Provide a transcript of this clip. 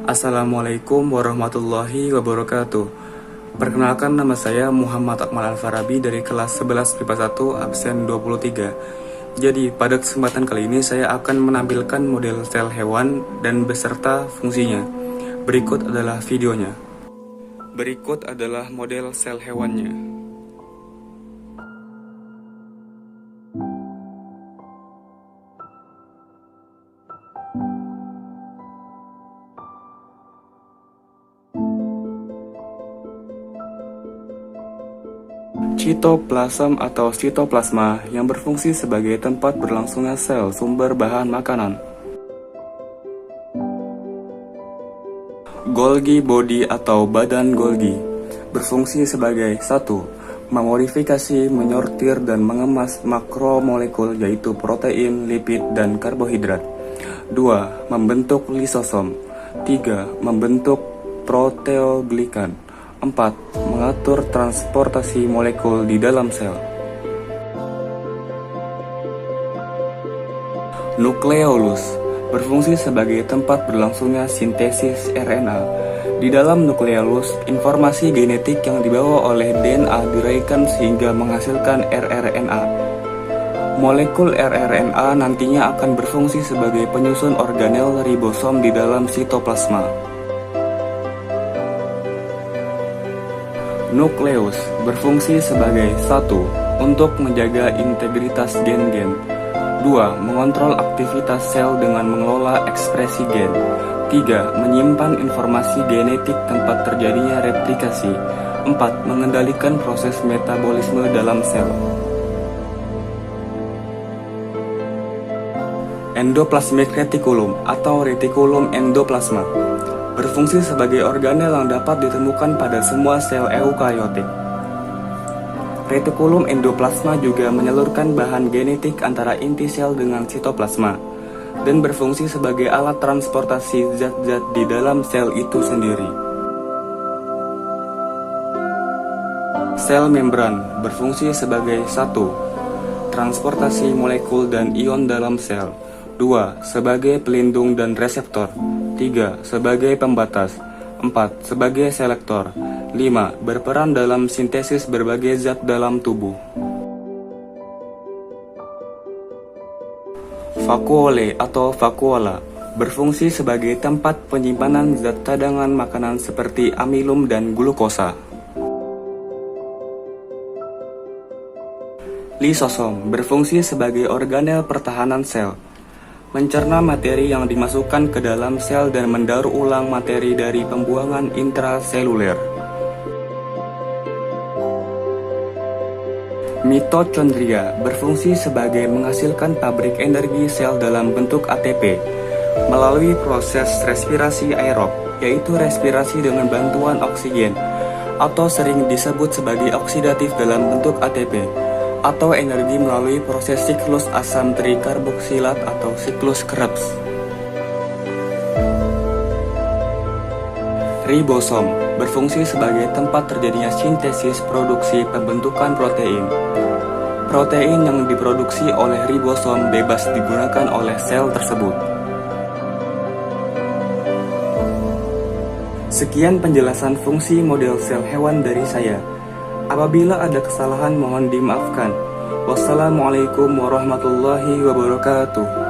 Assalamualaikum warahmatullahi wabarakatuh. Perkenalkan, nama saya Muhammad Akmal Al-Farabi dari kelas 11 MIPA 1 absen 23. Jadi pada kesempatan kali ini saya akan menampilkan model sel hewan dan beserta fungsinya. Berikut adalah videonya. Berikut adalah model sel hewannya. Sitoplasm atau sitoplasma yang berfungsi sebagai tempat berlangsungnya sel sumber bahan makanan. Golgi body atau badan Golgi berfungsi sebagai 1. Memodifikasi, menyortir, dan mengemas makromolekul yaitu protein, lipid, dan karbohidrat. 2. Membentuk lisosom. 3. Membentuk proteoglikan. 4. Mengatur transportasi molekul di dalam sel. Nukleolus berfungsi sebagai tempat berlangsungnya sintesis RNA. Di dalam nukleolus, informasi genetik yang dibawa oleh DNA diraikan sehingga menghasilkan rRNA. Molekul rRNA nantinya akan berfungsi sebagai penyusun organel ribosom di dalam sitoplasma. Nukleus berfungsi sebagai 1. Untuk menjaga integritas gen-gen. 2. Mengontrol aktivitas sel dengan mengelola ekspresi gen. 3. Menyimpan informasi genetik tempat terjadinya replikasi. 4. Mengendalikan proses metabolisme dalam sel. Endoplasmic reticulum atau retikulum endoplasma berfungsi sebagai organel yang dapat ditemukan pada semua sel eukariotik. Retikulum endoplasma juga menyalurkan bahan genetik antara inti sel dengan sitoplasma dan berfungsi sebagai alat transportasi zat-zat di dalam sel itu sendiri. Sel membran berfungsi sebagai 1. Transportasi molekul dan ion dalam sel. 2. Sebagai pelindung dan reseptor. 3. Sebagai pembatas. 4. Sebagai selektor. 5. Berperan dalam sintesis berbagai zat dalam tubuh. Vakuole atau vakuola berfungsi sebagai tempat penyimpanan zat cadangan makanan seperti amilum dan glukosa. Lisosom berfungsi sebagai organel pertahanan sel, mencerna materi yang dimasukkan ke dalam sel dan mendaur ulang materi dari pembuangan intraseluler. Mitochondria berfungsi sebagai menghasilkan pabrik energi sel dalam bentuk ATP melalui proses respirasi aerob, yaitu respirasi dengan bantuan oksigen, atau sering disebut sebagai oksidatif dalam bentuk ATP, atau energi melalui proses siklus asam trikarboksilat atau siklus Krebs. Ribosom berfungsi sebagai tempat terjadinya sintesis produksi pembentukan protein. Protein yang diproduksi oleh ribosom bebas digunakan oleh sel tersebut. Sekian penjelasan fungsi model sel hewan dari saya. Apabila ada kesalahan mohon dimaafkan. Wassalamualaikum warahmatullahi wabarakatuh.